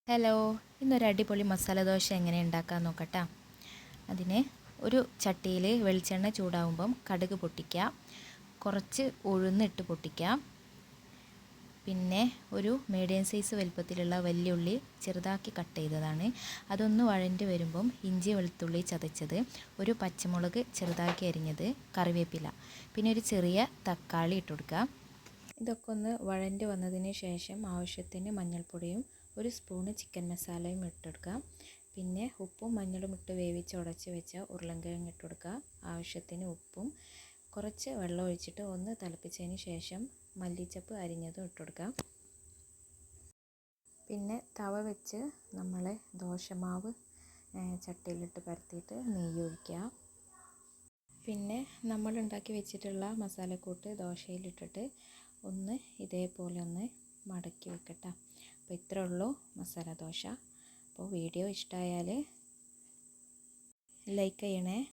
Hello, ഇന്നൊരു അടിപൊളി മസാല ദോശ എങ്ങനെ ഉണ്ടാക്കാൻ നോക്കട്ടെ. അതിന് ഒരു ചട്ടിയിൽ വെളിച്ചെണ്ണ ചൂടാവുമ്പം കടുക് പൊട്ടിക്കുക, കുറച്ച് ഉഴുന്നിട്ട് പൊട്ടിക്കുക, പിന്നെ ഒരു മീഡിയം സൈസ് വലുപ്പത്തിലുള്ള വലിയുള്ളി ചെറുതാക്കി കട്ട് ചെയ്തതാണ്, അതൊന്ന് വഴണ്ടി വരുമ്പം ഇഞ്ചി വെളുത്തുള്ളി ചതച്ചത്, ഒരു പച്ചമുളക് ചെറുതാക്കി അരിഞ്ഞത്, കറിവേപ്പില, പിന്നെ ഒരു ചെറിയ തക്കാളി ഇട്ട് കൊടുക്കുക. ഇതൊക്കെ ഒന്ന് വഴണ്ടി വന്നതിന് ശേഷം ആവശ്യത്തിന് മഞ്ഞൾപ്പൊടിയും ഒരു സ്പൂണ് ചിക്കൻ മസാലയും ഇട്ടെടുക്കുക. പിന്നെ ഉപ്പും മഞ്ഞളും ഇട്ട് വേവിച്ച് ഉടച്ച് വെച്ച ഉരുളൻകിഴങ്ങ് ഇട്ട് കൊടുക്കുക. ആവശ്യത്തിന് ഉപ്പും കുറച്ച് വെള്ളം ഒഴിച്ചിട്ട് ഒന്ന് തിളപ്പിച്ചതിന് ശേഷം മല്ലിച്ചപ്പ് അരിഞ്ഞതും ഇട്ട് കൊടുക്കുക. പിന്നെ തവ വെച്ച് നമ്മൾ ദോശമാവ് ചട്ടിയിലിട്ട് പരത്തിയിട്ട് നെയ്യ് ഒഴിക്കുക. പിന്നെ നമ്മൾ ഉണ്ടാക്കി വെച്ചിട്ടുള്ള മസാലക്കൂട്ട് ദോശയിലിട്ടിട്ട് ഒന്ന് ഇതേപോലെ ഒന്ന് മടക്കി വെക്കട്ടെ. അപ്പോൾ ഇത്രേ ഉള്ളൂ മസാല ദോശ. അപ്പോൾ വീഡിയോ ഇഷ്ടമായാൽ ലൈക്ക് ചെയ്യണേ.